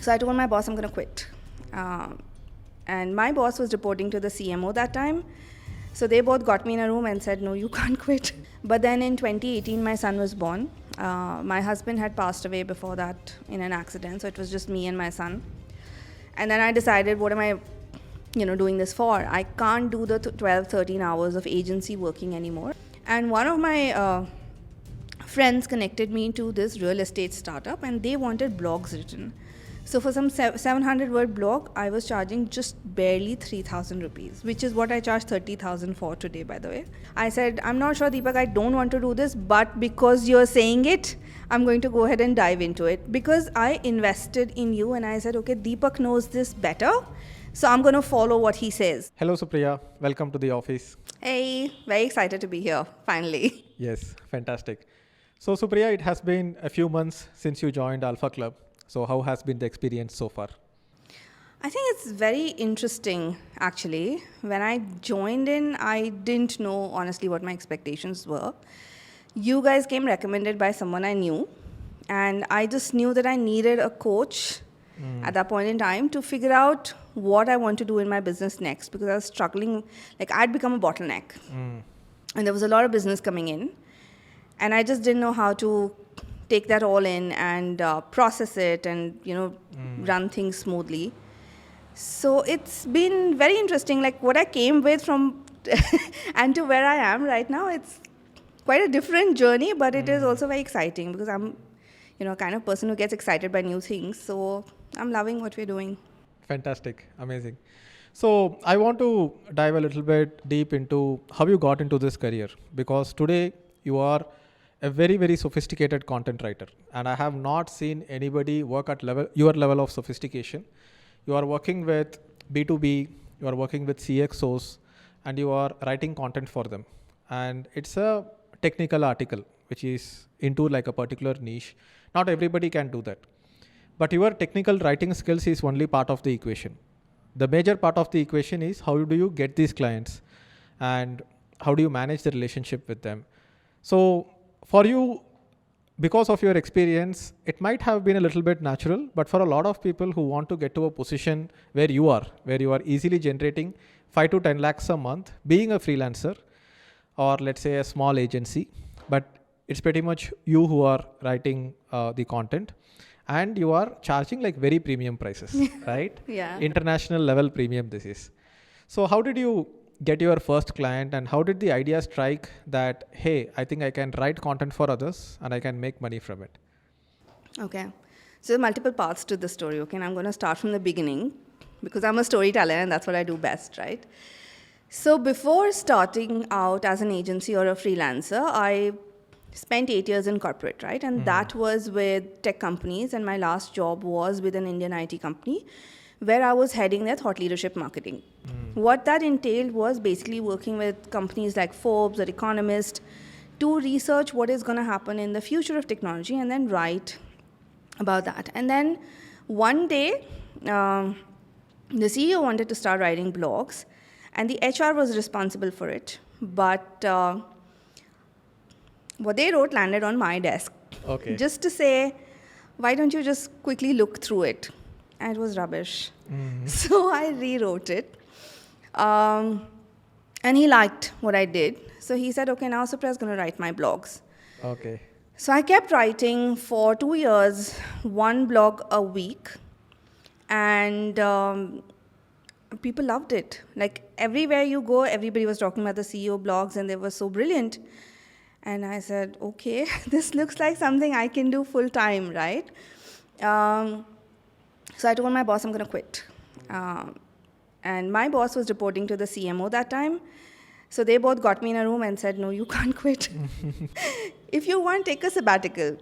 So I told my boss I'm going to quit. And my boss was reporting to the CMO that time. So they both got me in a room and said, no, you can't quit. But then in 2018, my son was born. My husband had passed away before that in an accident. So it was just me and my son. And then I decided, what am I doing this for? I can't do the 12, 13 hours of agency working anymore. And one of my friends connected me to this real estate startup, and they wanted blogs written. So for some 700 word blog, I was charging just barely 3,000 rupees, which is what I charge 30,000 for today, by the way. I said, I'm not sure, Deepak, I don't want to do this, but because you're saying it, I'm going to go ahead and dive into it. Because I invested in you and I said, okay, Deepak knows this better, so I'm going to follow what he says. Hello, Supriya. Welcome to the office. Hey, very excited to be here, finally. Yes, fantastic. So, Supriya, it has been a few months since you joined Alpha Club. So how has been the experience so far? I think it's very interesting, actually. When I joined in, I didn't know, honestly, what my expectations were. You guys came recommended by someone I knew. And I just knew that I needed a coach at that point in time to figure out what I want to do in my business next. Because I was struggling, I'd become a bottleneck. And there was a lot of business coming in. And I just didn't know how to take that all in and process it and, run things smoothly. So it's been very interesting, what I came with from and to where I am right now, it's quite a different journey, but it is also very exciting because I'm, kind of person who gets excited by new things. So I'm loving what we're doing. Fantastic. Amazing. So I want to dive a little bit deep into how you got into this career, because today you are a very, very sophisticated content writer. And I have not seen anybody work at your level of sophistication. You are working with B2B, you are working with CXOs, and you are writing content for them. And it's a technical article, which is into a particular niche. Not everybody can do that. But your technical writing skills is only part of the equation. The major part of the equation is how do you get these clients and how do you manage the relationship with them. So for you, because of your experience, it might have been a little bit natural, but for a lot of people who want to get to a position where you are easily generating 5 to 10 lakhs a month, being a freelancer, or let's say a small agency, but it's pretty much you who are writing the content and you are charging very premium prices, right? Yeah. International level premium this is. So how did you get your first client and how did the idea strike that, hey, I think I can write content for others and I can make money from it? Okay. So there are multiple parts to the story, okay? And I'm going to start from the beginning because I'm a storyteller and that's what I do best, right? So before starting out as an agency or a freelancer, I spent 8 years in corporate, right? And that was with tech companies, and my last job was with an Indian IT company where I was heading their thought leadership marketing. What that entailed was basically working with companies like Forbes or Economist to research what is going to happen in the future of technology and then write about that. And then one day, the CEO wanted to start writing blogs, and the HR was responsible for it. But what they wrote landed on my desk. Okay. Just to say, why don't you just quickly look through it? And it was rubbish. So I rewrote it. And he liked what I did. So he said, okay, now Supriya is going to write my blogs. Okay. So I kept writing for 2 years, one blog a week. And people loved it. Everywhere you go, everybody was talking about the CEO blogs and they were so brilliant. And I said, okay, this looks like something I can do full time, right? So I told my boss I'm going to quit. And my boss was reporting to the CMO that time. So they both got me in a room and said, no, you can't quit. If you want, take a sabbatical.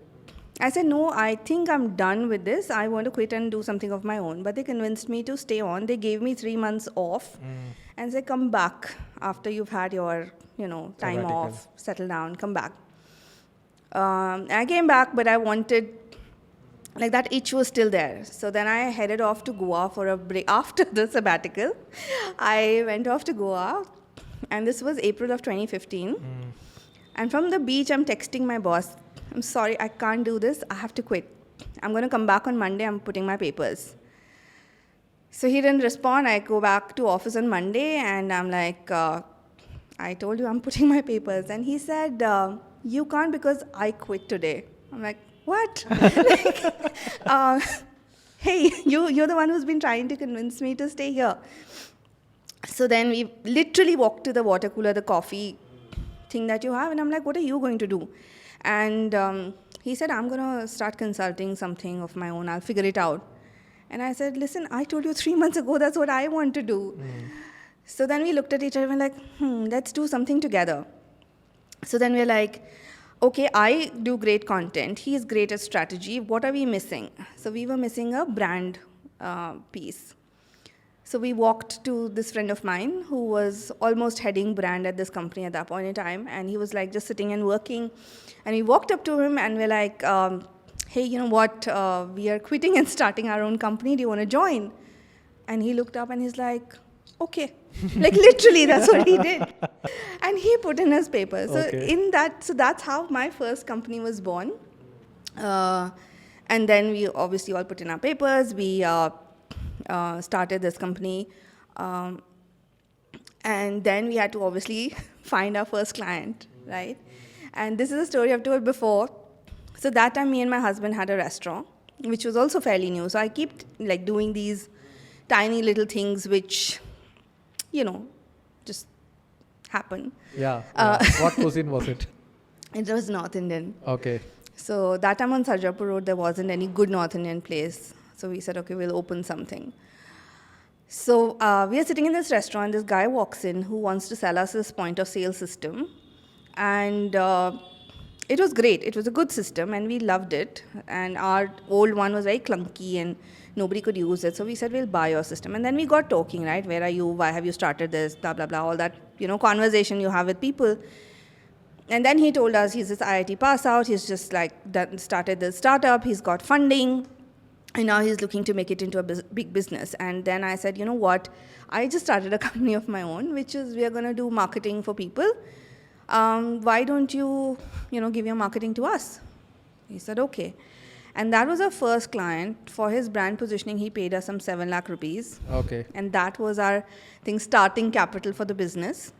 I said, no, I think I'm done with this. I want to quit and do something of my own. But they convinced me to stay on. They gave me 3 months off and said, come back after you've had your time Sabbatical. off, settle down, come back. I came back, but I wanted, that itch was still there. So then I headed off to Goa for a break. After the sabbatical, I went off to Goa, and this was April of 2015. And from the beach, I'm texting my boss, I'm sorry, I can't do this, I have to quit. I'm going to come back on Monday. I'm putting my papers. So he didn't respond. I go back to office on Monday and I'm like, I told you I'm putting my papers. And he said, you can't because I quit today. I'm like, what? Like, hey, you're the one who's been trying to convince me to stay here. So then we literally walked to the water cooler, the coffee thing that you have. And I'm like, what are you going to do? And he said, I'm going to start consulting something of my own. I'll figure it out. And I said, listen, I told you 3 months ago that's what I want to do. So then we looked at each other and were like, let's do something together. So then we're like, okay, I do great content. He's great at strategy. What are we missing? So we were missing a brand piece. So we walked to this friend of mine who was almost heading brand at this company at that point in time. And he was like just sitting and working. And we walked up to him and we're like, hey, you know what? We are quitting and starting our own company. Do you want to join? And he looked up and he's like, okay. Like literally, that's what he did. And he put in his papers. So that's how my first company was born. And then we obviously all put in our papers. We started this company. And then we had to obviously find our first client, right? And this is a story I've told before. So that time, me and my husband had a restaurant, which was also fairly new. So I kept like doing these tiny little things which, you know, just happen. Yeah. What cuisine was it? It was North Indian. Okay. So that time on Sarjapur Road, there wasn't any good North Indian place. So we said, okay, we'll open something. So we are sitting in this restaurant. This guy walks in who wants to sell us this point of sale system. And it was great. It was a good system and we loved it. And our old one was very clunky and nobody could use it. So we said, we'll buy your system. And then we got talking, right? Where are you? Why have you started this? Blah, blah, blah. All that, conversation you have with people. And then he told us he's this IIT pass out. He's just like started this startup. He's got funding. And now he's looking to make it into a big business. And then I said, you know what? I just started a company of my own, which is we are going to do marketing for people. Why don't you, give your marketing to us? He said, okay. And that was our first client. For his brand positioning, he paid us some 7 lakh rupees. Okay. And that was our starting capital for the business.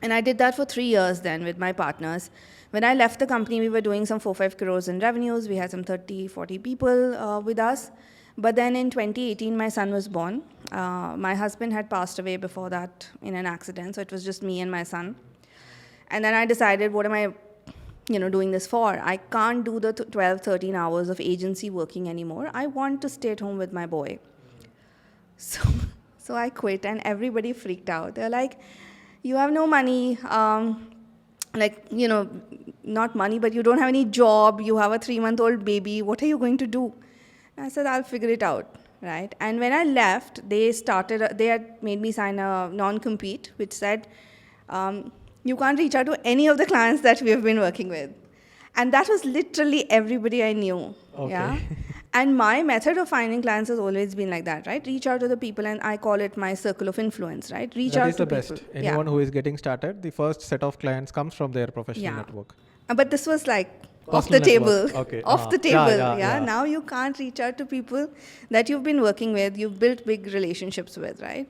And I did that for 3 years then with my partners. When I left the company, we were doing some 4-5 crores in revenues. We had some 30-40 people with us. But then in 2018, my son was born. My husband had passed away before that in an accident. So it was just me and my son. And then I decided, what am I, doing this for? I can't do the 12, 13 hours of agency working anymore. I want to stay at home with my boy. So I quit and everybody freaked out. They're like, you have no money, not money, but you don't have any job. You have a 3-month-old baby. What are you going to do? And I said, I'll figure it out, right? And when I left, they had made me sign a non-compete, which said, you can't reach out to any of the clients that we have been working with. And that was literally everybody I knew. Okay. Yeah. And my method of finding clients has always been like that, right? Reach out to the people, and I call it my circle of influence, right? Reach out to people. That is the best. Anyone who is getting started, the first set of clients comes from their professional network. But this was like off the table. Okay. Off the table. Yeah. Now you can't reach out to people that you've been working with, you've built big relationships with, right?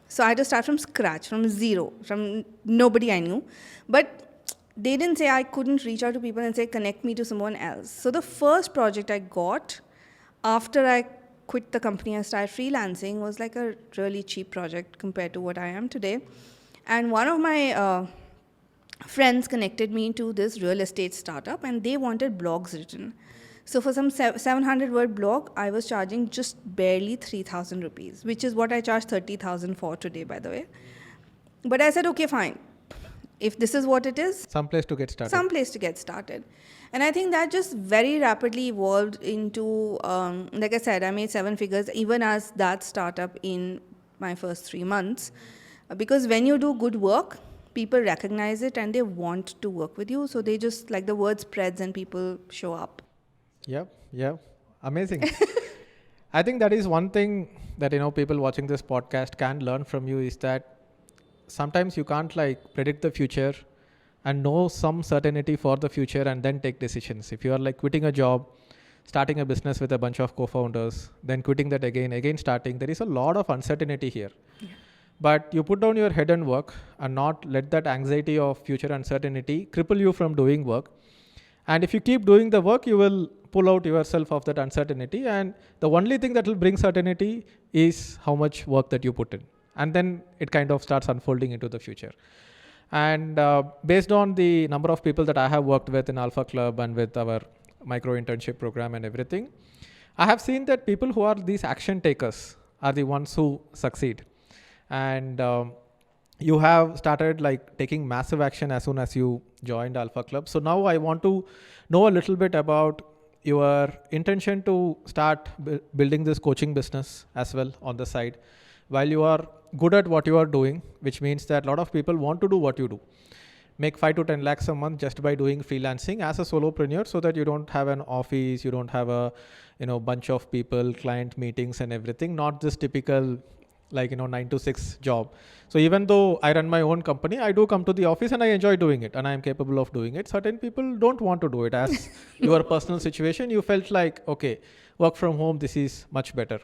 So I had to start from scratch, from zero, from nobody I knew. But they didn't say I couldn't reach out to people and say, connect me to someone else. So the first project I got after I quit the company and started freelancing was like a really cheap project compared to what I am today. And one of my friends connected me to this real estate startup and they wanted blogs written. So for some 700-word blog, I was charging just barely 3,000 rupees, which is what I charge 30,000 for today, by the way. But I said, okay, fine. If this is what it is, someplace to get started. And I think that just very rapidly evolved into, like I said, I made 7 figures even as that startup in my first 3 months. Because when you do good work, people recognize it and they want to work with you. So they just, like, the word spreads and people show up. Yep. Amazing. I think that is one thing that, people watching this podcast can learn from you is that sometimes you can't predict the future, and know some certainty for the future and then take decisions. If you are like quitting a job, starting a business with a bunch of co-founders, then quitting that again starting, there is a lot of uncertainty here. Yeah. But you put down your head and work and not let that anxiety of future uncertainty cripple you from doing work. And if you keep doing the work, you will pull out yourself of that uncertainty. And the only thing that will bring certainty is how much work that you put in. And then it kind of starts unfolding into the future. And based on the number of people that I have worked with in Alpha Club and with our micro internship program and everything, I have seen that people who are these action takers are the ones who succeed. And you have started like taking massive action as soon as you joined Alpha Club. So now I want to know a little bit about your intention to start building this coaching business as well on the side, while you are good at what you are doing, which means that a lot of people want to do what you do. Make 5 to 10 lakhs a month just by doing freelancing as a solopreneur, so that you don't have an office, you don't have a bunch of people, client meetings and everything, not this typical 9 to 6 job. So even though I run my own company, I do come to the office and I enjoy doing it and I am capable of doing it. Certain people don't want to do it. As your personal situation, you felt like, okay, work from home, this is much better.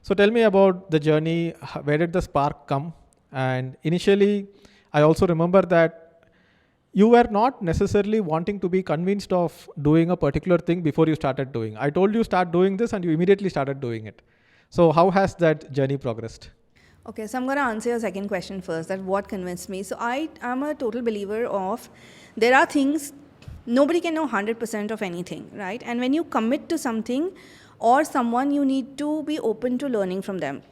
So tell me about the journey. Where did the spark come? And initially, I also remember that you were not necessarily wanting to be convinced of doing a particular thing before you started doing. I told you start doing this and you immediately started doing it. So how has that journey progressed? Okay, so I'm going to answer your second question first, that what convinced me. So I'm a total believer of, there are things, nobody can know 100% of anything, right? And when you commit to something or someone, you need to be open to learning from them.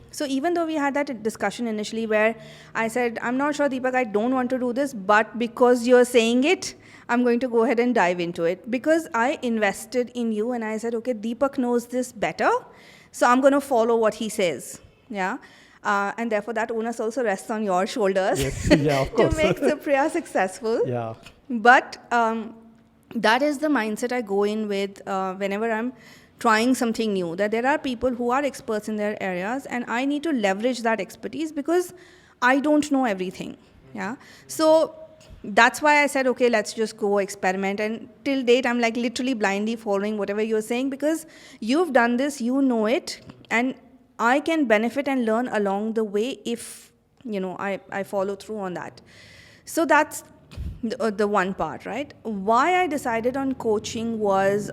So even though we had that discussion initially where I said, I'm not sure, Deepak, I don't want to do this, but because you're saying it, I'm going to go ahead and dive into it. Because I invested in you and I said, okay, Deepak knows this better, so I'm going to follow what he says. Yeah. And therefore that onus also rests on your shoulders. Yes. Yeah, of course. To make Supriya successful. Yeah. But that is the mindset I go in with whenever I'm trying something new, that there are people who are experts in their areas and I need to leverage that expertise because I don't know everything. Yeah. So that's why I said, okay, let's just go experiment. And till date, I'm like literally blindly following whatever you're saying because you've done this, you know it, and I can benefit and learn along the way if, I follow through on that. So that's the one part, right? Why I decided on coaching was,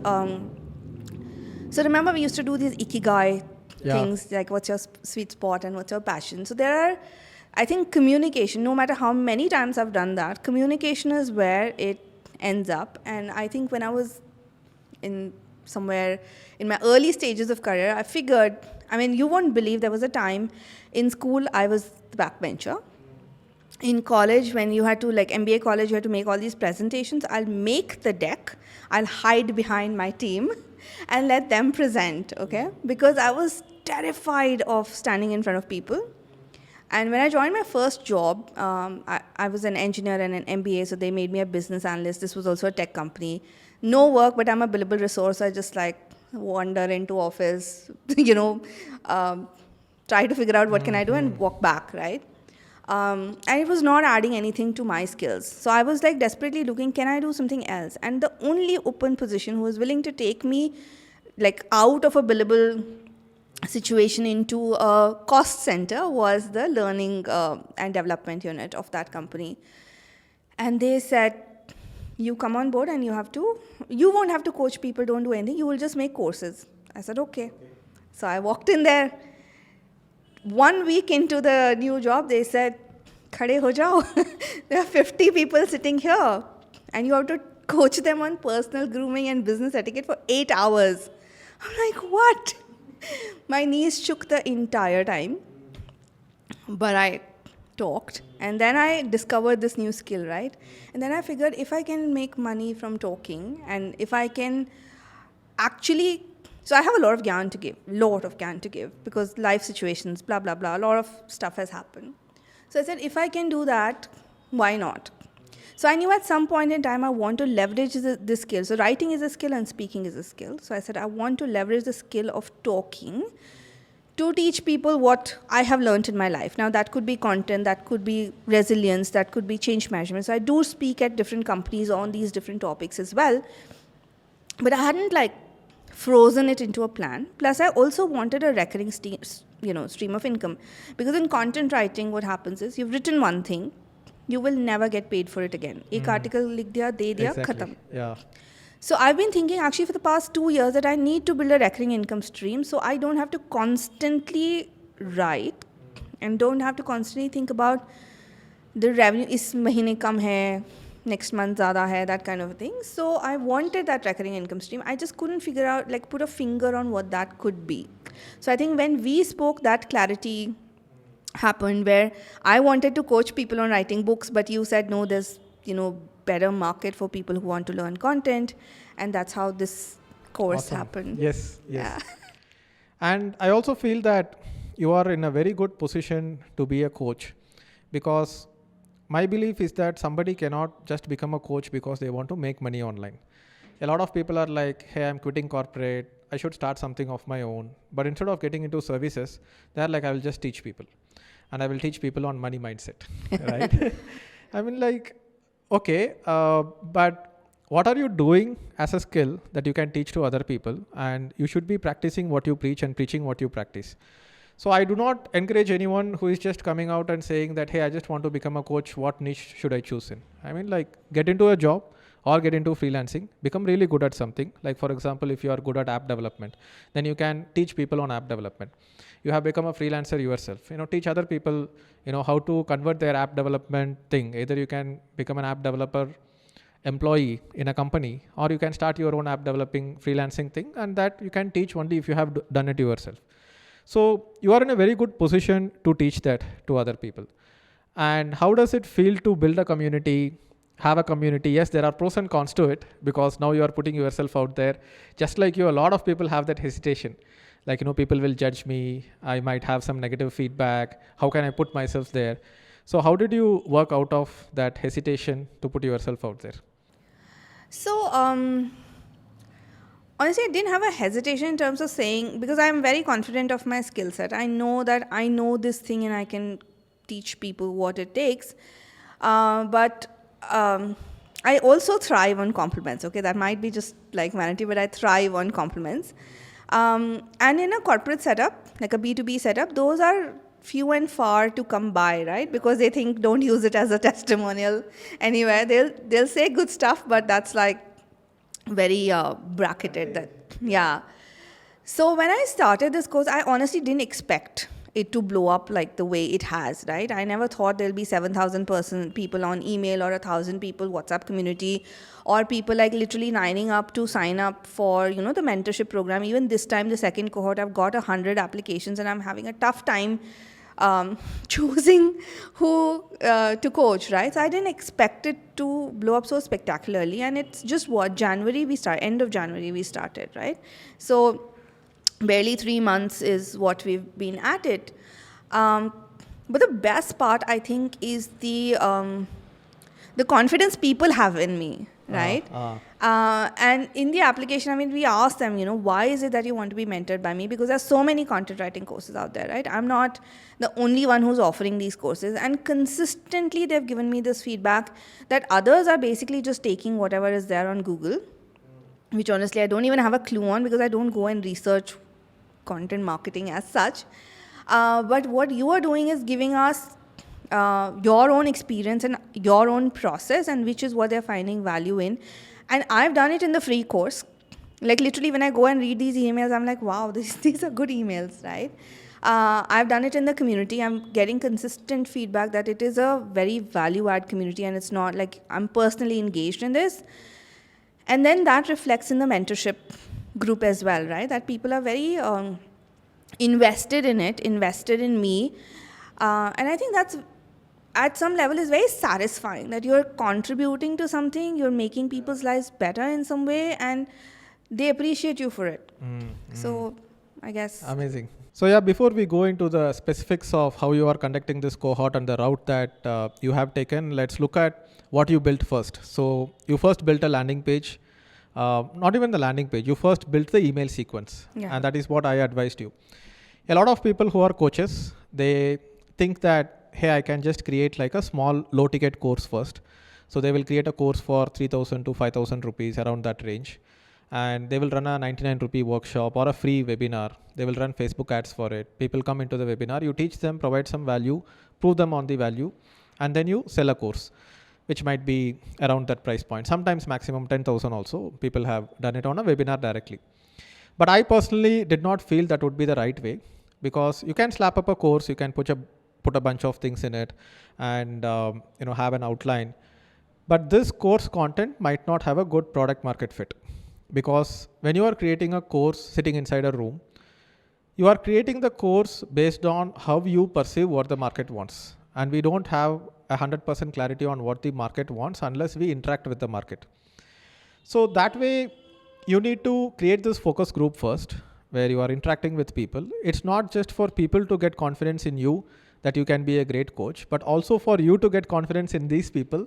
so remember we used to do these ikigai things, like what's your sweet spot and what's your passion. So there are, I think communication, no matter how many times I've done that, communication is where it ends up. And I think when I was somewhere in my early stages of career, I figured, you won't believe there was a time in school I was the backbencher. In college, when you had to, like MBA college, you had to make all these presentations. I'll make the deck, I'll hide behind my team and let them present, okay? Because I was terrified of standing in front of people. And when I joined my first job, I was an engineer and an MBA, so they made me a business analyst. This was also a tech company. No work, but I'm a billable resource. So I just wander into office, try to figure out what can I do and walk back, right? And it was not adding anything to my skills. So I was desperately looking, can I do something else? And the only open position who was willing to take me out of a billable situation into a cost center was the learning and development unit of that company. And they said, you come on board and you won't have to coach people, don't do anything, you will just make courses. I said, okay. So I walked in there. 1 week into the new job, they said, khade ho jao. There are 50 people sitting here and you have to coach them on personal grooming and business etiquette for 8 hours. I'm like, what? My knees shook the entire time, but I talked. And then I discovered this new skill, right? And then I figured if I can make money from talking and if I can actually, so I have a lot of gyan to give because life situations, blah, blah, blah, a lot of stuff has happened. So I said, if I can do that, why not? So I knew at some point in time I want to leverage this skill. So writing is a skill and speaking is a skill. So I said I want to leverage the skill of talking to teach people what I have learned in my life. Now, that could be content, that could be resilience, that could be change management. So I do speak at different companies on these different topics as well. But I hadn't like frozen it into a plan. Plus, I also wanted a recurring stream of income. Because in content writing, what happens is you've written one thing, you will never get paid for it again. Ek article likh diya, de diya, khatam. Yeah. So I've been thinking actually for the past 2 years that I need to build a recurring income stream so I don't have to constantly write and don't have to constantly think about the revenue is mahine kam hai, next month zyada hai, that kind of thing. So I wanted that recurring income stream. I just couldn't figure out, like put a finger on what that could be. So I think when we spoke, that clarity happened where I wanted to coach people on writing books, but you said no, there's better market for people who want to learn content, and that's how this course happened. Yes. Yeah. And I also feel that you are in a very good position to be a coach, because my belief is that somebody cannot just become a coach because they want to make money online. A lot of people are like, hey, I'm quitting corporate, I should start something of my own. But instead of getting into services, they're like, I will just teach people, and I will teach people on money mindset, right? I mean, like, okay, but what are you doing as a skill that you can teach to other people? And you should be practicing what you preach and preaching what you practice. So I do not encourage anyone who is just coming out and saying that, hey, I just want to become a coach, what niche should I choose in? I mean, like, get into a job or get into freelancing, become really good at something. Like, for example, if you are good at app development, then you can teach people on app development. You have become a freelancer yourself, teach other people, how to convert their app development thing. Either you can become an app developer employee in a company, or you can start your own app developing freelancing thing, and that you can teach only if you have done it yourself. So you are in a very good position to teach that to other people. And how does it feel to build a community, have a community? Yes, there are pros and cons to it, because now you are putting yourself out there. Just like you, a lot of people have that hesitation. Like, people will judge me. I might have some negative feedback. How can I put myself there? So how did you work out of that hesitation to put yourself out there? So, honestly, I didn't have a hesitation in terms of saying, because I'm very confident of my skill set. I know that I know this thing and I can teach people what it takes. But I also thrive on compliments. Okay, that might be just like vanity, but I thrive on compliments. And in a corporate setup, like a B2B setup, those are few and far to come by, right? Because they think don't use it as a testimonial anywhere. They'll say good stuff, but that's like very bracketed. So when I started this course, I honestly didn't expect it to blow up like the way it has, right? I never thought there'll be 7,000 people on email, or 1,000 people WhatsApp community, or people like literally lining up to sign up for, the mentorship program. Even this time, the second cohort, I've got 100 applications and I'm having a tough time choosing who to coach, right? So I didn't expect it to blow up so spectacularly. And it's just end of January we started, right? So barely 3 months is what we've been at it. But the best part, I think, is the confidence people have in me, right? And in the application, I mean, we asked them, why is it that you want to be mentored by me? Because there's so many content writing courses out there, right? I'm not the only one who's offering these courses. And consistently, they've given me this feedback that others are basically just taking whatever is there on Google, which honestly, I don't even have a clue on, because I don't go and research content marketing as such. But what you are doing is giving us your own experience and your own process, and which is what they're finding value in. And I've done it in the free course. Like literally when I go and read these emails, I'm like, wow, these are good emails, right? I've done it in the community. I'm getting consistent feedback that it is a very value-add community, and it's not like I'm personally engaged in this. And then that reflects in the mentorship group as well, right? That people are very invested in it, invested in me. And I think that's, at some level, is very satisfying that you're contributing to something, you're making people's lives better in some way, and they appreciate you for it. So I guess. Amazing. So yeah, before we go into the specifics of how you are conducting this cohort and the route that you have taken, let's look at what you built first. So you first built a landing page. Not even the landing page, you first built the email sequence. Yeah. And that is what I advised you. A lot of people who are coaches, they think that, hey, I can just create like a small low ticket course first. So they will create a course for 3,000 to 5,000 rupees, around that range. And they will run a 99 rupee workshop or a free webinar. They will run Facebook ads for it. People come into the webinar, you teach them, provide some value, prove them on the value, and then you sell a course, which might be around that price point. Sometimes maximum 10,000 also. People have done it on a webinar directly. But I personally did not feel that would be the right way, because you can slap up a course, you can put a bunch of things in it and have an outline. But this course content might not have a good product market fit, because when you are creating a course sitting inside a room, you are creating the course based on how you perceive what the market wants. And we don't have 100% clarity on what the market wants unless we interact with the market. So that way, you need to create this focus group first, where you are interacting with people. It's not just for people to get confidence in you that you can be a great coach, but also for you to get confidence in these people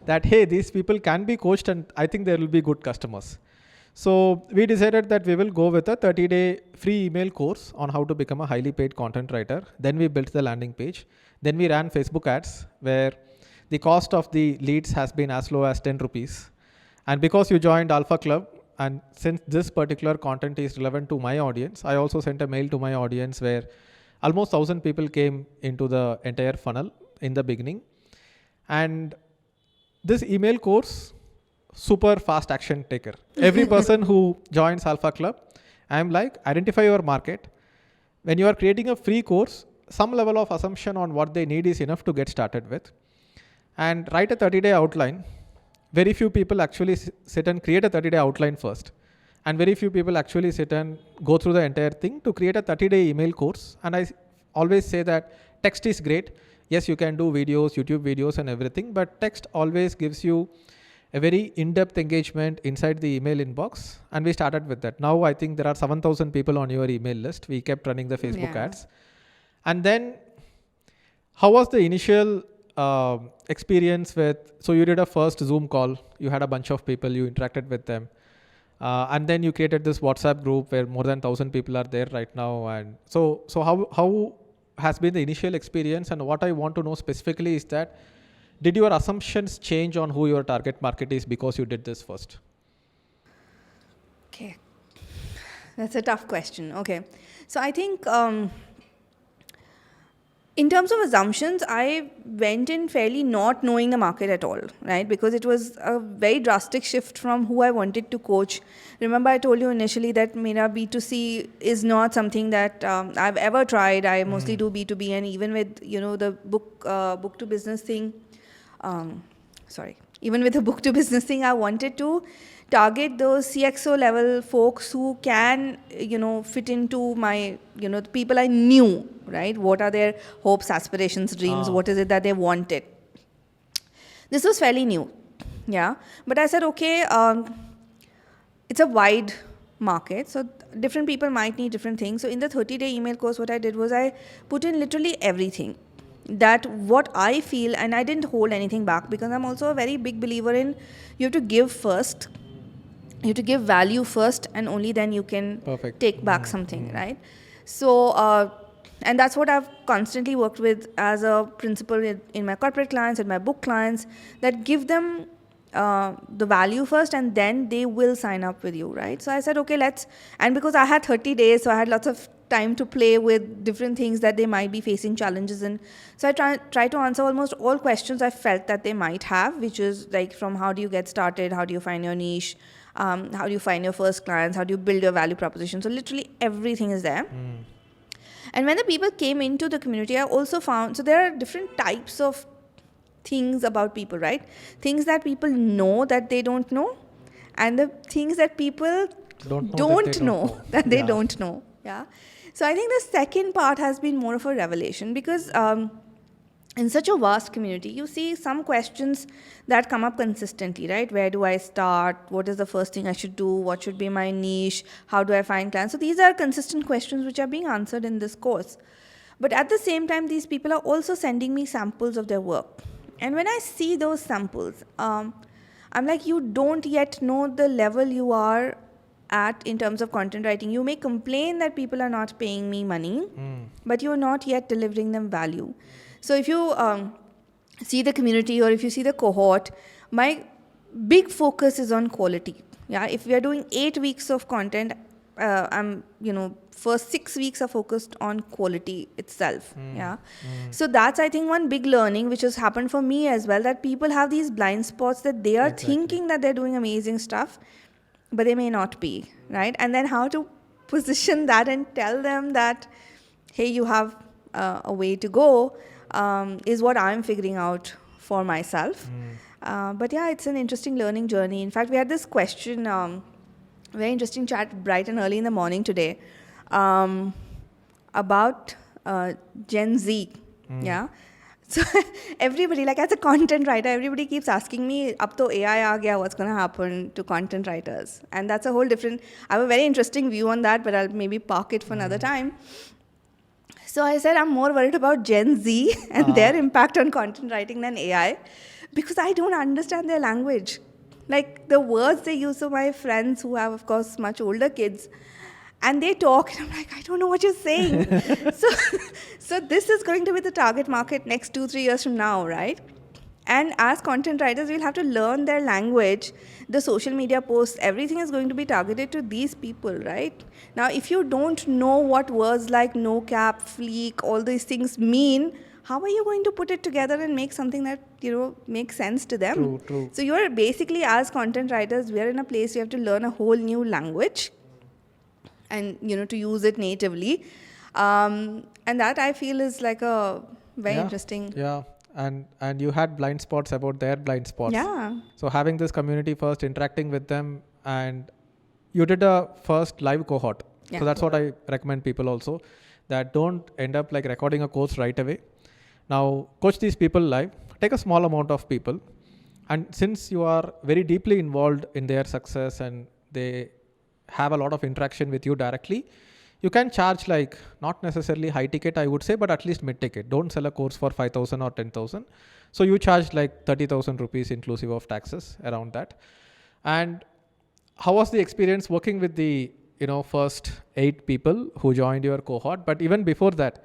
that, hey, these people can be coached and I think there will be good customers. So we decided that we will go with a 30-day free email course on how to become a highly paid content writer. Then we built the landing page. Then we ran Facebook ads, where the cost of the leads has been as low as 10 rupees. And because you joined Alpha Club, and since this particular content is relevant to my audience, I also sent a mail to my audience where almost 1,000 people came into the entire funnel in the beginning. And this email course, super fast action taker. Every person who joins Alpha Club, I'm like, identify your market. When you are creating a free course, some level of assumption on what they need is enough to get started with. And write a 30-day outline. Very few people actually sit and create a 30-day outline first. And very few people actually sit and go through the entire thing to create a 30-day email course. And I always say that text is great. Yes, you can do videos, YouTube videos and everything, but text always gives you a very in-depth engagement inside the email inbox. And we started with that. Now I think there are 7,000 people on your email list. We kept running the Facebook ads. And then how was the initial experience with, so you did a first Zoom call, you had a bunch of people, you interacted with them. And then you created this WhatsApp group where more than 1,000 people are there right now. And so how has been the initial experience? And what I want to know specifically is that, did your assumptions change on who your target market is because you did this first? Okay. That's a tough question. Okay. So I think in terms of assumptions, I went in fairly not knowing the market at all, right? Because it was a very drastic shift from who I wanted to coach. Remember, I told you initially that Mera B2C is not something that I've ever tried. I mostly do B2B, and even with the book to business thing. Even with the book to business thing, I wanted to target those CXO level folks who can, fit into my, the people I knew, right? What are their hopes, aspirations, dreams? What is it that they wanted? This was fairly new. Yeah. But I said, okay, it's a wide market. So different people might need different things. So in the 30-day email course, what I did was I put in literally everything. That what I feel, and I didn't hold anything back, because I'm also a very big believer in you have to give first, you have to give value first, and only then you can take back something, right? So, and that's what I've constantly worked with as a principle in my corporate clients and my book clients, that give them the value first and then they will sign up with you, right? So I said, okay, and because I had 30 days, so I had lots of time to play with different things that they might be facing challenges in. So I try to answer almost all questions I felt that they might have, which is like from how do you get started, how do you find your niche, how do you find your first clients, how do you build your value proposition. So literally everything is there. And when the people came into the community, I also found, so there are different types of things about people, right? Things that people know that they don't know, and the things that people don't know that they don't know. Yeah. So I think the second part has been more of a revelation, because in such a vast community, you see some questions that come up consistently, right? Where do I start? What is the first thing I should do? What should be my niche? How do I find clients? So these are consistent questions which are being answered in this course. But at the same time, these people are also sending me samples of their work. And when I see those samples, I'm like, you don't yet know the level you are at in terms of content writing. You may complain that people are not paying me money, but you're not yet delivering them value. So if you see the community or if you see the cohort, my big focus is on quality. Yeah, if we are doing 8 weeks of content, first 6 weeks are focused on quality itself. Yeah. So that's, I think, one big learning which has happened for me as well, that people have these blind spots that they are thinking that they're doing amazing stuff, but they may not be, right? And then how to position that and tell them that, hey, you have a way to go, is what I'm figuring out for myself. But yeah, it's an interesting learning journey. In fact, we had this question, very interesting chat bright and early in the morning today, about Gen Z. Yeah. So everybody, like as a content writer, everybody keeps asking me, ab to AI aa gaya, what's going to happen to content writers? And that's a whole different, I have a very interesting view on that, but I'll maybe park it for another time. So I said, I'm more worried about Gen Z and their impact on content writing than AI, because I don't understand their language. Like the words they use. So my friends who have, of course, much older kids, and they talk, and I'm like, I don't know what you're saying. So this is going to be the target market next 2-3 years from now, right? And as content writers, we'll have to learn their language, the social media posts, everything is going to be targeted to these people, right? Now, if you don't know what words like no cap, fleek, all these things mean, how are you going to put it together and make something that, makes sense to them? True. So you're basically, as content writers, we're in a place you have to learn a whole new language and, to use it natively. And that I feel is like a very interesting... Yeah. And you had blind spots about their blind spots. Yeah. So having this community first, interacting with them, and you did a first live cohort. Yeah. So that's what I recommend people also, that don't end up like recording a course right away. Now coach these people live, take a small amount of people, and since you are very deeply involved in their success and they have a lot of interaction with you directly, you can charge like not necessarily high ticket, I would say, but at least mid ticket. Don't sell a course for 5,000 or 10,000. So you charge like 30,000 rupees inclusive of taxes, around that. And how was the experience working with the first 8 people who joined your cohort? But even before that,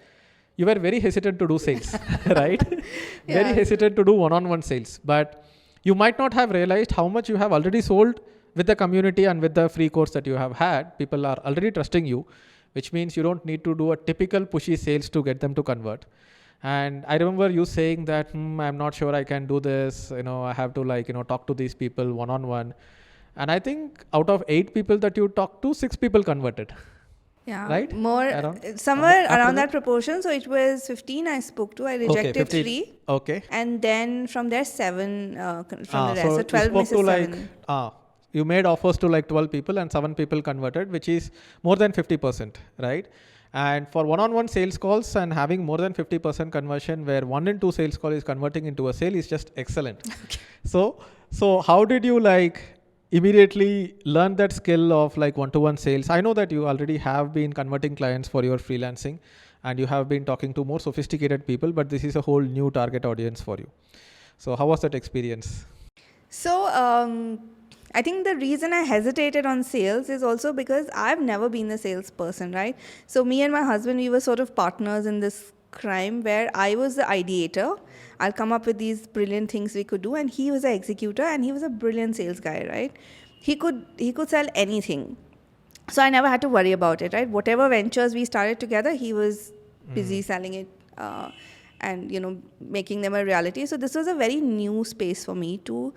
you were very hesitant to do sales, right? Yeah. Very hesitant to do one-on-one sales. But you might not have realized how much you have already sold with the community and with the free course that you have had. People are already trusting you, which means you don't need to do a typical pushy sales to get them to convert. And I remember you saying that, I'm not sure I can do this. I have to talk to these people one-on-one. And I think out of 8 people that you talked to, 6 people converted. Yeah, right? Somewhere around that proportion. So it was 15 I spoke to. I rejected 3. Okay. And then from there 7 from the rest. So 12 misses 7. You made offers to like 12 people and 7 people converted, which is more than 50%, right? And for one-on-one sales calls and having more than 50% conversion, where 1 in 2 sales call is converting into a sale, is just excellent. Okay. So how did you immediately learn that skill of one-to-one sales? I know that you already have been converting clients for your freelancing and you have been talking to more sophisticated people, but this is a whole new target audience for you. So how was that experience? So I think the reason I hesitated on sales is also because I've never been a salesperson, right? So me and my husband, we were sort of partners in this crime where I was the ideator. I'll come up with these brilliant things we could do, and he was the executor, and he was a brilliant sales guy, right? He could sell anything. So I never had to worry about it, right? Whatever ventures we started together, he was busy selling it and making them a reality. So this was a very new space for me to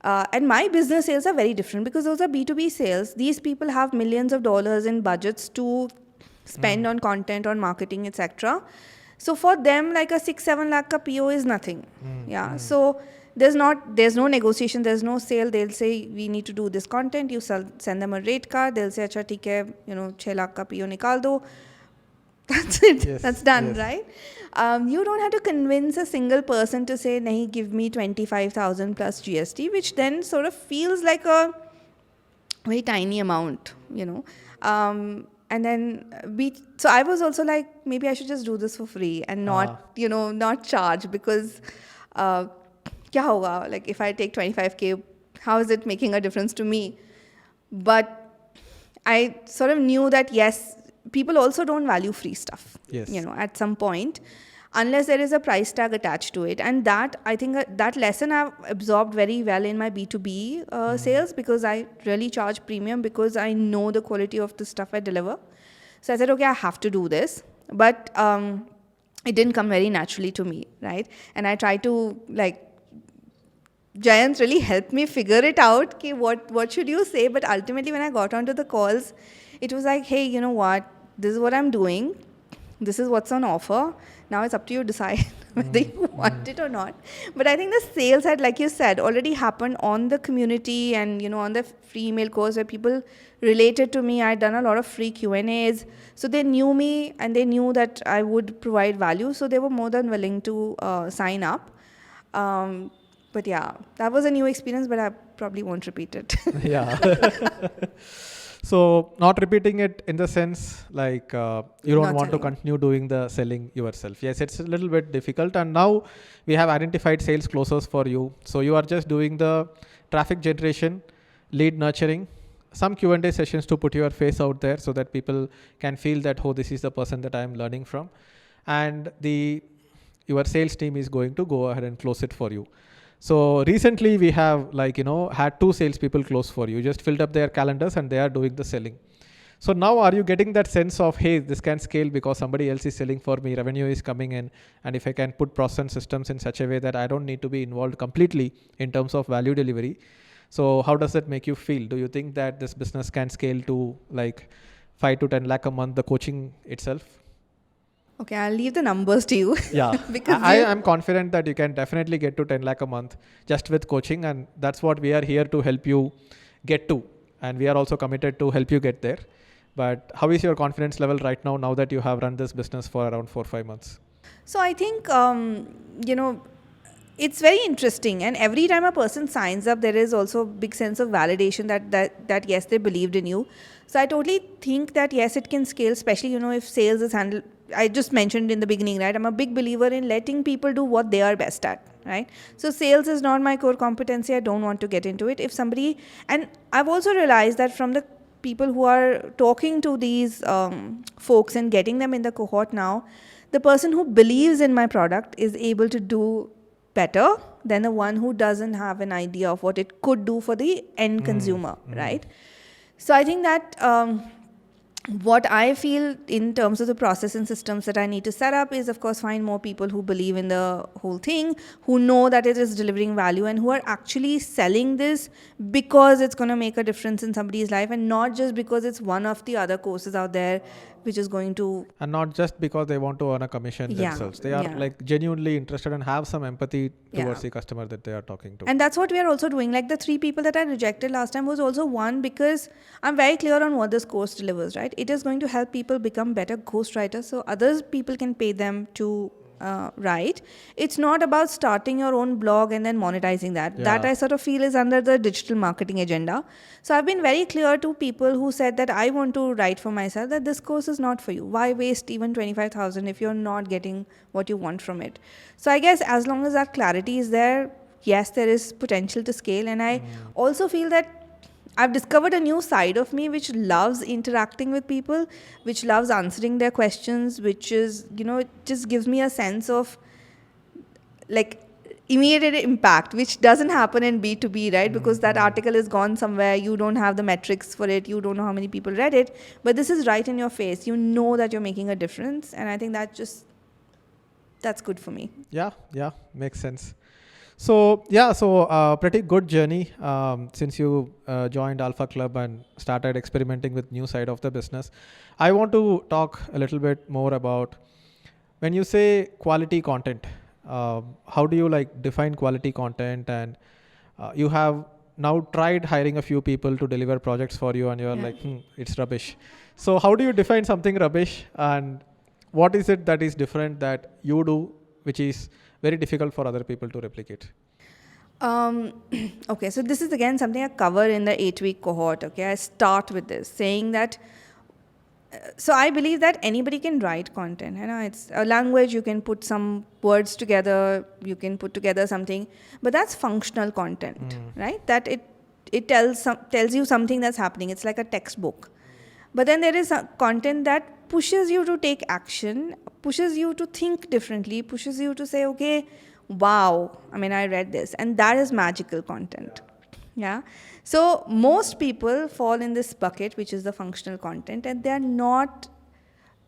and my business sales are very different because those are B2B sales. These people have millions of dollars in budgets to spend on content, on marketing, etc. So for them, like a 6-7 lakh ka PO is nothing. So there's no negotiation, there's no sale. They'll say, we need to do this content. You send them a rate card. They'll say, acha, theek hai, 6 lakh ka PO nikal do. That's it. Yes, that's done, yes. right? You don't have to convince a single person to say, nahi, give me 25,000 plus GST, which then sort of feels like a very tiny amount, And then so I was also like, maybe I should just do this for free and not, not charge, because kya hoga? Like if I take 25K, how is it making a difference to me? But I sort of knew that yes, people also don't value free stuff. Yes. At some point, unless there is a price tag attached to it. And that, I think, that lesson I've absorbed very well in my B2B sales, because I really charge premium because I know the quality of the stuff I deliver. So I said, okay, I have to do this. But it didn't come very naturally to me, right? And I tried to, giants really helped me figure it out. Okay, what should you say? But ultimately, when I got onto the calls, it was like, hey, you know what? This is what I'm doing. This is what's on offer. Now it's up to you to decide whether you want it or not. But I think the sales had, like you said, already happened on the community and, on the free email course where people related to me. I'd done a lot of free Q&As. So they knew me and they knew that I would provide value. So they were more than willing to sign up. But yeah, that was a new experience, but I probably won't repeat it. Yeah. So not repeating it in the sense like you don't Not want to selling. continue doing the selling yourself. Yes, it's a little bit difficult. And now we have identified sales closers for you. So you are just doing the traffic generation, lead nurturing, some Q&A sessions to put your face out there so that people can feel that, oh, this is the person that I am learning from. And your sales team is going to go ahead and close it for you. So recently we have had 2 salespeople close for you. Just filled up their calendars and they are doing the selling. So now are you getting that sense of, hey, this can scale because somebody else is selling for me, revenue is coming in, and if I can put process and systems in such a way that I don't need to be involved completely in terms of value delivery. So how does that make you feel? Do you think that this business can scale to 5 to 10 lakh a month, the coaching itself? Okay, I'll leave the numbers to you. Yeah, Because I am confident that you can definitely get to 10 lakh a month just with coaching, and that's what we are here to help you get to. And we are also committed to help you get there. But how is your confidence level right now that you have run this business for around 4 or 5 months? So I think, it's very interesting. And every time a person signs up, there is also a big sense of validation that yes, they believed in you. So I totally think that yes, it can scale, especially, if sales is handled. I just mentioned in the beginning, right? I'm a big believer in letting people do what they are best at, right? So sales is not my core competency. I don't want to get into it. And I've also realized that from the people who are talking to these folks and getting them in the cohort now, the person who believes in my product is able to do better than the one who doesn't have an idea of what it could do for the end consumer, right? So I think that what I feel in terms of the process and systems that I need to set up is, of course, find more people who believe in the whole thing, who know that it is delivering value and who are actually selling this because it's going to make a difference in somebody's life and not just because it's one of the other courses out there which is going to... And not just because they want to earn a commission themselves. They are genuinely interested and have some empathy towards the customer that they are talking to. And that's what we are also doing. Like the 3 people that I rejected last time was also one because I'm very clear on what this course delivers, right? It is going to help people become better ghostwriters so other people can pay them to write. It's not about starting your own blog and then monetizing that. Yeah. That I sort of feel is under the digital marketing agenda. So I've been very clear to people who said that I want to write for myself that this course is not for you. Why waste even 25,000 if you're not getting what you want from it? So I guess as long as that clarity is there, yes, there is potential to scale. And I also feel that I've discovered a new side of me which loves interacting with people, which loves answering their questions, which is, it just gives me a sense of immediate impact, which doesn't happen in B2B, right? Because that article is gone somewhere. You don't have the metrics for it. You don't know how many people read it. But this is right in your face. You know that you're making a difference. And I think that's good for me. Yeah, makes sense. So pretty good journey since you joined Alpha Club and started experimenting with new side of the business. I want to talk a little bit more about when you say quality content. How do you define quality content? And you have now tried hiring a few people to deliver projects for you, and you're it's rubbish. So how do you define something rubbish, and what is it that is different that you do, which is very difficult for other people to replicate? Okay, so this is again something I cover in the 8-week cohort. Okay, I start with this saying that. So I believe that anybody can write content. It's a language. You can put some words together. You can put together something, but that's functional content, right? That it tells you something that's happening. It's like a textbook. But then there is content that pushes you to take action, pushes you to think differently, pushes you to say, okay, wow, I mean, I read this. And that is magical content. Yeah. So most people fall in this bucket, which is the functional content, and they're not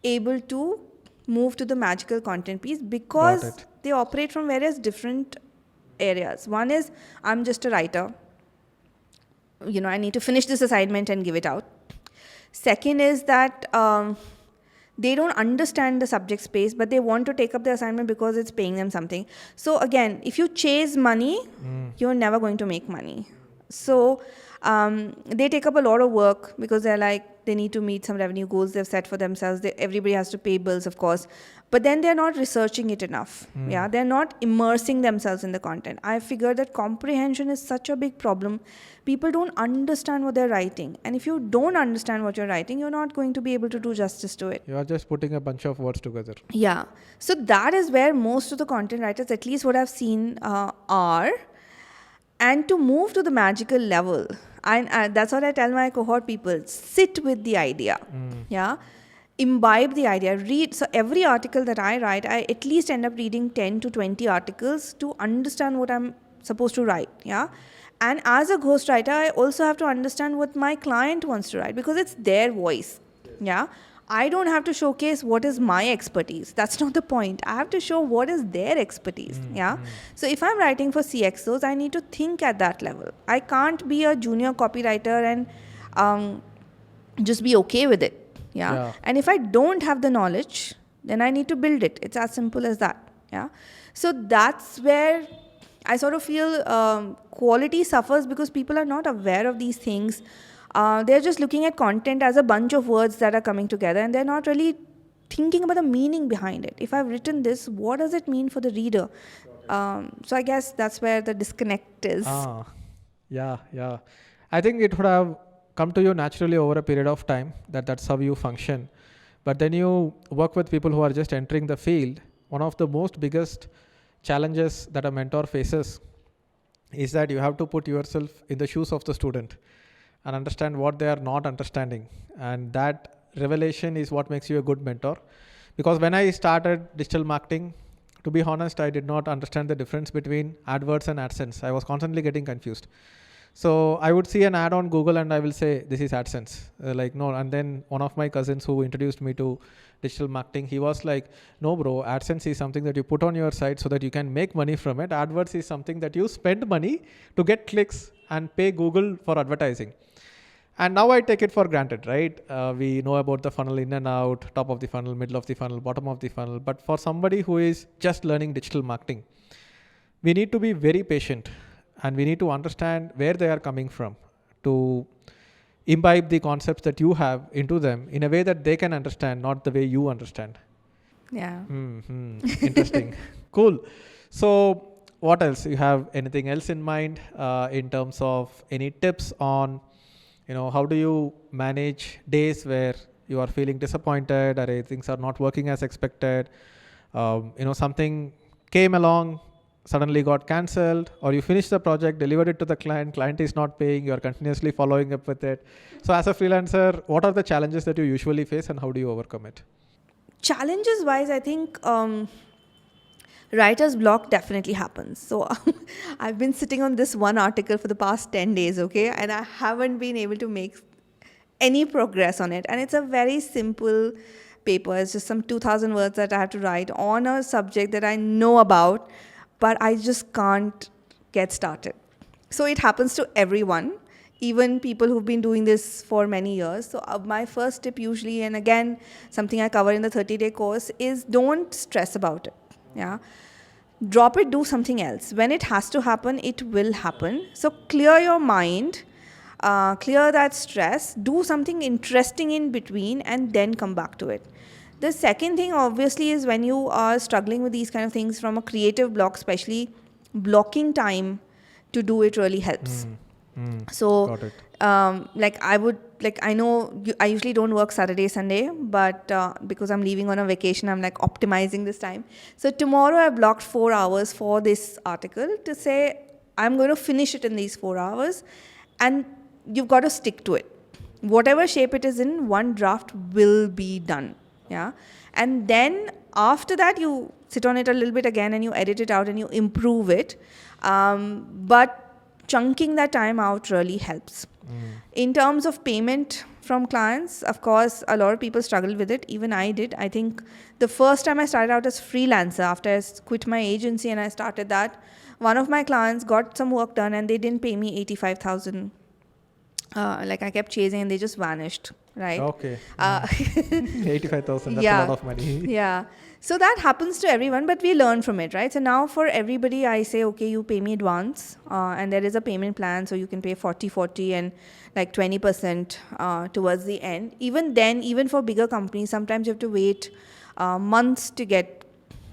able to move to the magical content piece Got because it. they operate from various different areas. One is, I'm just a writer. I need to finish this assignment and give it out. Second is that they don't understand the subject space, but they want to take up the assignment because it's paying them something. So again, if you chase money, you're never going to make money. So they take up a lot of work because they're like, they need to meet some revenue goals they've set for themselves. Everybody has to pay bills, of course. But then they're not researching it enough. Yeah, they're not immersing themselves in the content. I figured that comprehension is such a big problem. People don't understand what they're writing. And if you don't understand what you're writing, you're not going to be able to do justice to it. You are just putting a bunch of words together. Yeah. So that is where most of the content writers, at least what I've seen, are. And to move to the magical level, and that's what I tell my cohort people, sit with the idea. Yeah. Imbibe the idea. Read. So every article that I write, I at least end up reading 10 to 20 articles to understand what I'm supposed to write. Yeah. And as a ghostwriter, I also have to understand what my client wants to write because it's their voice. Yeah. I don't have to showcase what is my expertise. That's not the point. I have to show what is their expertise. Yeah. So if I'm writing for CXOs, I need to think at that level. I can't be a junior copywriter and just be okay with it. Yeah. And if I don't have the knowledge, then I need to build it. It's as simple as that. Yeah. So that's where I sort of feel quality suffers because people are not aware of these things. They're just looking at content as a bunch of words that are coming together and they're not really thinking about the meaning behind it. If I've written this, what does it mean for the reader? So I guess that's where the disconnect is. Yeah. I think it would have come to you naturally over a period of time that's how you function. But then you work with people who are just entering the field. One of the most biggest challenges that a mentor faces is that you have to put yourself in the shoes of the student and understand what they are not understanding. And that revelation is what makes you a good mentor. Because when I started digital marketing, to be honest, I did not understand the difference between AdWords and AdSense. I was constantly getting confused. So I would see an ad on Google and I will say, this is AdSense. No. And then one of my cousins who introduced me to digital marketing, he was like, no bro, AdSense is something that you put on your site so that you can make money from it. AdWords is something that you spend money to get clicks and pay Google for advertising. And now I take it for granted, right? We know about the funnel in and out, top of the funnel, middle of the funnel, bottom of the funnel. But for somebody who is just learning digital marketing, we need to be very patient and we need to understand where they are coming from to imbibe the concepts that you have into them in a way that they can understand, not the way you understand. Yeah. Interesting. Cool. So what else? You have anything else in mind in terms of any tips on how do you manage days where you are feeling disappointed or things are not working as expected? Something came along, suddenly got cancelled, or you finished the project, delivered it to the client is not paying, you are continuously following up with it. So as a freelancer, what are the challenges that you usually face and how do you overcome it? Challenges wise, I think writer's block definitely happens. So I've been sitting on this one article for the past 10 days, okay? And I haven't been able to make any progress on it. And it's a very simple paper. It's just some 2,000 words that I have to write on a subject that I know about, but I just can't get started. So it happens to everyone, even people who've been doing this for many years. So my first tip usually, and again, something I cover in the 30-day course, is don't stress about it. Yeah. Drop it, do something else. When it has to happen, it will happen. So clear your mind, clear that stress, do something interesting in between, and then come back to it. The second thing, obviously, is when you are struggling with these kind of things from a creative block, especially blocking time to do it really helps. So, Got it. I know I usually don't work Saturday, Sunday, but because I'm leaving on a vacation, I'm like optimizing this time. So tomorrow I blocked 4 hours for this article to say, I'm going to finish it in these 4 hours, and you've got to stick to it. whatever shape it is in, one draft will be done. Yeah. And then after that, you sit on it a little bit again and you edit it out and you improve it. But chunking that time out really helps. In terms of payment from clients, of course, a lot of people struggle with it. Even I did. I think the first time I started out as freelancer, after I quit my agency and I started that, one of my clients got some work done and they didn't pay me 85,000. Like I kept chasing and they just vanished, right? Okay. 85,000, that's Yeah. a lot of money. Yeah. So that happens to everyone, but we learn from it, right? So now for everybody, I say, okay, you pay me advance, and there is a payment plan, so you can pay 40 and like 20% towards the end. Even then, even for bigger companies, sometimes you have to wait months to get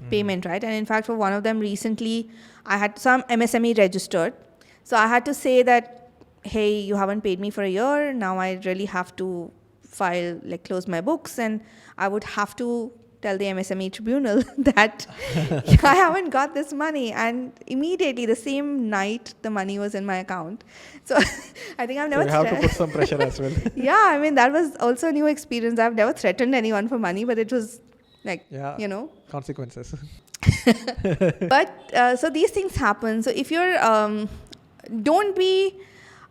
payment, right? And in fact, for one of them recently, I had some MSME registered. So I had to say that, hey, you haven't paid me for a year. Now I really have to close my books, and I would have to tell the MSME tribunal that I haven't got this money. And immediately, the same night, the money was in my account. So I think I've never... So you have to put some pressure as well. Yeah, I mean, that was also a new experience. I've never threatened anyone for money, but it was like, consequences. But so these things happen. So if you're... don't be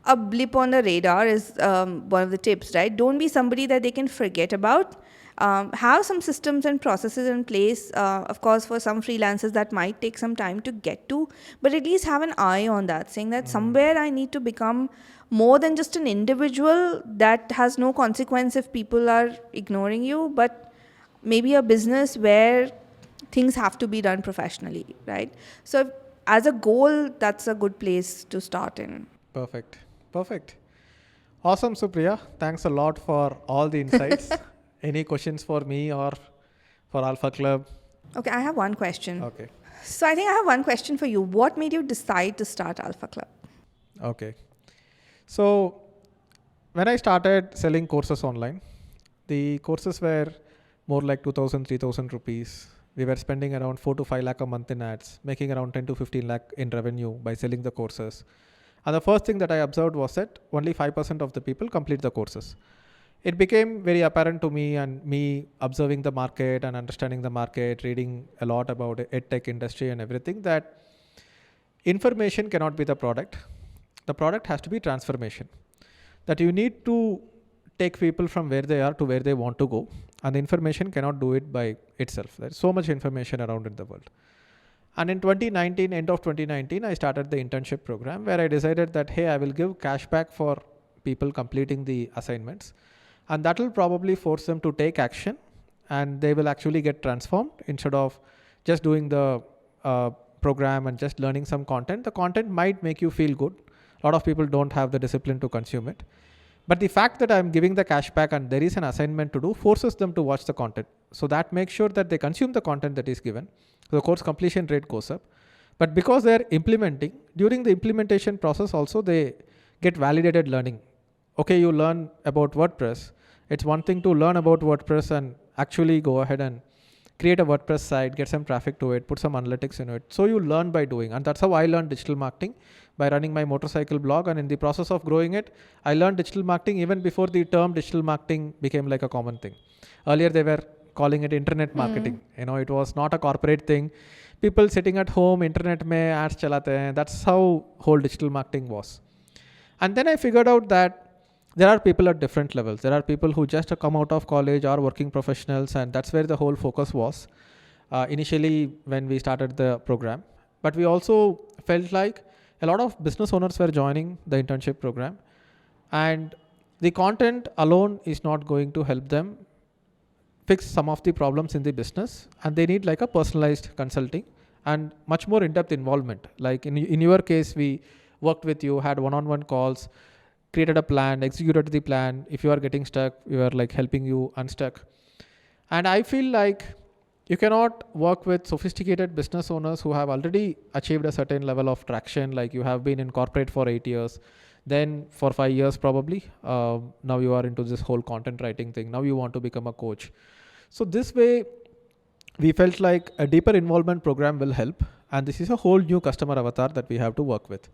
a blip on the radar is one of the tips, right? Don't be somebody that they can forget about. Have some systems and processes in place. Of course, for some freelancers, that might take some time to get to, but at least have an eye on that, saying that somewhere I need to become more than just an individual that has no consequence if people are ignoring you, but maybe a business where things have to be done professionally, right? So as a goal, that's a good place to start in. Perfect. Awesome, Supriya. Thanks a lot for all the insights. Any questions for me or for Alpha Club? Okay, I have one question. Okay. So I think I have one question for you. What made you decide to start Alpha Club? Okay. So when I started selling courses online, the courses were more like 2,000, 3,000 rupees. We were spending around 4 to 5 lakh a month in ads, making around 10 to 15 lakh in revenue by selling the courses. And the first thing that I observed was that only 5% of the people complete the courses. It became very apparent to me, and me observing the market and understanding the market, reading a lot about edtech industry and everything, that information cannot be the product. The product has to be transformation. That you need to take people from where they are to where they want to go, and the information cannot do it by itself. There's so much information around in the world. And in 2019, end of 2019, I started the internship program where I decided that, hey, I will give cash back for people completing the assignments. And that will probably force them to take action, and they will actually get transformed instead of just doing the program and just learning some content. The content might make you feel good. A lot of people don't have the discipline to consume it. But the fact that I'm giving the cash back and there is an assignment to do forces them to watch the content. So that makes sure that they consume the content that is given. So the course completion rate goes up. But because they're implementing, during the implementation process also they get validated learning. Okay, you learn about WordPress. It's one thing to learn about WordPress and actually go ahead and create a WordPress site, get some traffic to it, put some analytics in it. So you learn by doing. And that's how I learned digital marketing, by running my motorcycle blog. And in the process of growing it, I learned digital marketing even before the term digital marketing became like a common thing. Earlier, they were calling it internet marketing. It was not a corporate thing. People sitting at home, internet mein ads chalate hain. That's how whole digital marketing was. And then I figured out that there are people at different levels. There are people who just come out of college or working professionals, and that's where the whole focus was initially when we started the program. But we also felt like a lot of business owners were joining the internship program, and the content alone is not going to help them fix some of the problems in the business, and they need like a personalized consulting and much more in-depth involvement. Like in your case, we worked with you, had one-on-one calls, created a plan, executed the plan. If you are getting stuck, we are like helping you unstuck. And I feel like you cannot work with sophisticated business owners who have already achieved a certain level of traction. Like you have been in corporate for 8 years, then for 5 years probably. Now you are into this whole content writing thing. Now you want to become a coach. So this way, we felt like a deeper involvement program will help. And this is a whole new customer avatar that we have to work with.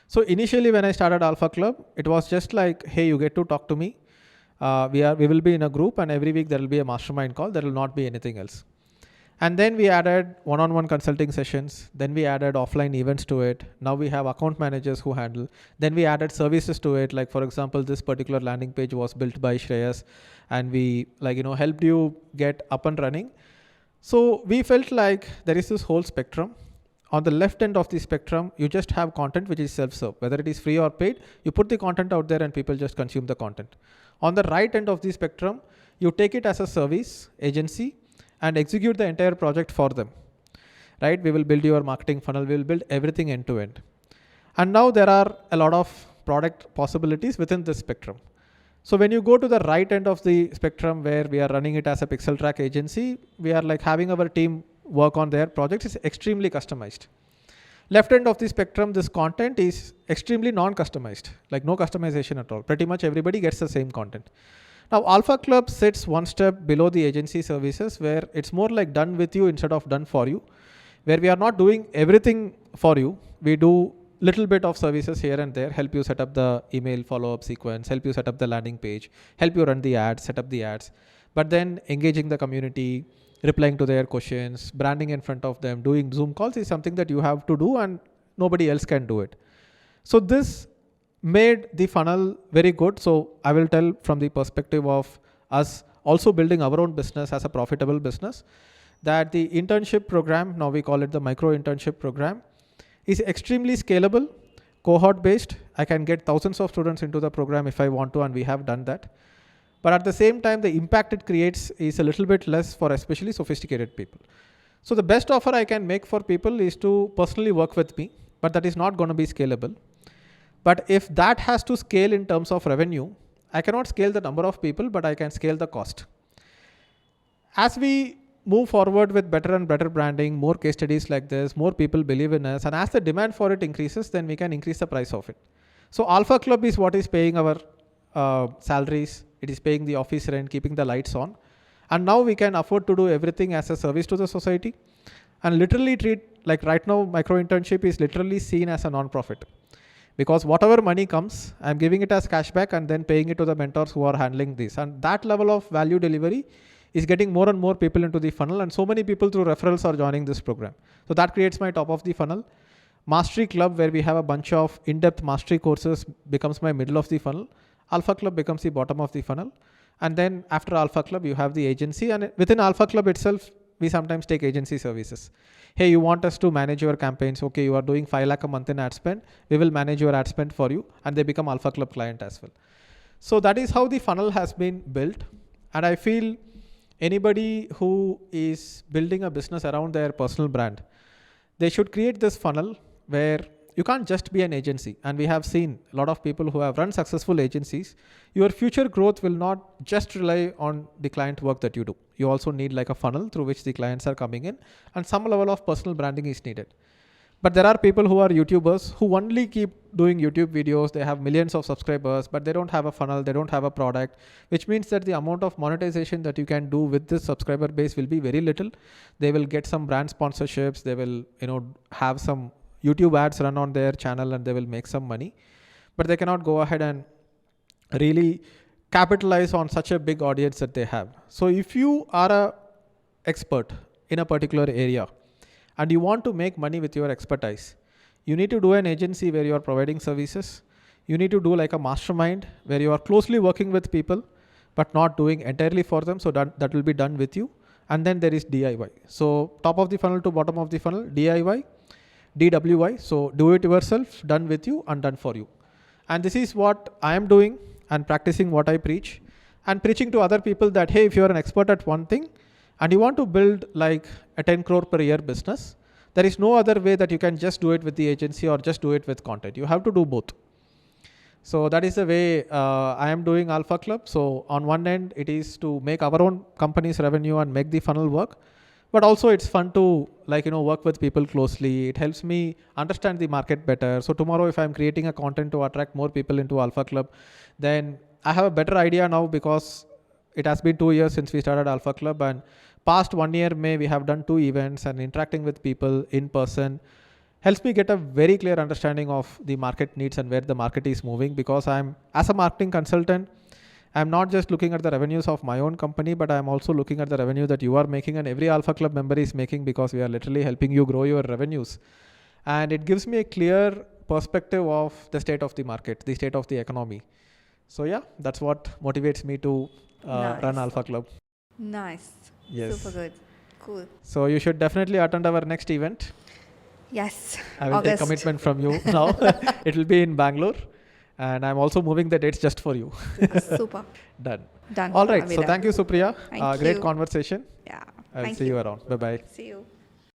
So initially when I started Alpha Club, it was just like, hey, you get to talk to me. We will be in a group, and every week there will be a mastermind call. There will not be anything else. And then we added one-on-one consulting sessions. Then we added offline events to it. Now we have account managers who handle. Then we added services to it. Like for example, this particular landing page was built by Shreyas, and we helped you get up and running. So we felt like there is this whole spectrum. On the left end of the spectrum, you just have content which is self-serve. Whether it is free or paid, you put the content out there and people just consume the content. On the right end of the spectrum, you take it as a service agency and execute the entire project for them. Right? We will build your marketing funnel. We will build everything end to end. And now there are a lot of product possibilities within this spectrum. So when you go to the right end of the spectrum, where we are running it as a pixel track agency, we are like having our team work on their projects is extremely customized. Left end of the spectrum, this content is extremely non-customized, like no customization at all. Pretty much everybody gets the same content. Now Alpha Club sits one step below the agency services, where it's more like done with you instead of done for you, where we are not doing everything for you. We do little bit of services here and there, help you set up the email follow-up sequence, help you set up the landing page, help you run the ads, set up the ads, but then engaging the community, replying to their questions, branding in front of them, doing Zoom calls is something that you have to do and nobody else can do it. So this made the funnel very good. So I will tell from the perspective of us also building our own business as a profitable business, that the internship program, now we call it the micro internship program, is extremely scalable, cohort based. I can get thousands of students into the program if I want to, and we have done that. But at the same time, the impact it creates is a little bit less for especially sophisticated people. So the best offer I can make for people is to personally work with me, but that is not going to be scalable. But if that has to scale in terms of revenue, I cannot scale the number of people, but I can scale the cost. As we move forward with better and better branding, more case studies like this, more people believe in us, and as the demand for it increases, then we can increase the price of it. So Alpha Club is what is paying our salaries. It is paying the office rent, keeping the lights on. And now we can afford to do everything as a service to the society and literally treat, like right now, micro internship is literally seen as a non-profit. Because whatever money comes, I'm giving it as cashback and then paying it to the mentors who are handling this. And that level of value delivery is getting more and more people into the funnel, and so many people through referrals are joining this program. So that creates my top of the funnel. Mastery Club, where we have a bunch of in-depth mastery courses, becomes my middle of the funnel. Alpha Club becomes the bottom of the funnel. And then after Alpha Club, you have the agency, and within Alpha Club itself, we sometimes take agency services. Hey, you want us to manage your campaigns? Okay, you are doing 5 lakh a month in ad spend. We will manage your ad spend for you, and they become Alpha Club client as well. So that is how the funnel has been built. And I feel anybody who is building a business around their personal brand, they should create this funnel where you can't just be an agency. And we have seen a lot of people who have run successful agencies. Your future growth will not just rely on the client work that you do. You also need like a funnel through which the clients are coming in, and some level of personal branding is needed. But there are people who are YouTubers who only keep doing YouTube videos. They have millions of subscribers, but they don't have a funnel. They don't have a product, which means that the amount of monetization that you can do with this subscriber base will be very little. They will get some brand sponsorships. They will, have some YouTube ads run on their channel and they will make some money, but they cannot go ahead and really capitalize on such a big audience that they have. So if you are an expert in a particular area and you want to make money with your expertise, you need to do an agency where you are providing services. You need to do like a mastermind where you are closely working with people, but not doing entirely for them. So that will be done with you. And then there is DIY. So top of the funnel to bottom of the funnel, DIY, DWY. So do it yourself, done with you and done for you. And this is what I am doing and practicing what I preach, and preaching to other people that, hey, if you are an expert at one thing and you want to build like a 10 crore per year business, there is no other way that you can just do it with the agency or just do it with content. You have to do both. So that is the way I am doing Alpha Club. So on one end, it is to make our own company's revenue and make the funnel work. But also it's fun to work with people closely. It helps me understand the market better. So tomorrow, if I'm creating a content to attract more people into Alpha Club, then I have a better idea now, because it has been 2 years since we started Alpha Club, and past 1 year we have done 2 events, and interacting with people in person helps me get a very clear understanding of the market needs and where the market is moving, because I'm, as a marketing consultant, I'm not just looking at the revenues of my own company, but I'm also looking at the revenue that you are making and every Alpha Club member is making, because we are literally helping you grow your revenues. And it gives me a clear perspective of the state of the market, the state of the economy. So yeah, that's what motivates me to run Alpha Club. Nice. Yes. Super good. Cool. So you should definitely attend our next event. Yes. I will August. take commitment from you now. It will be in Bangalore. And I'm also moving the dates just for you. Super. Done. Done. All right. I'll be So there. thank you, Supriya. Thank Great you. conversation. Yeah. I'll Thank see you around. Bye-bye. See you.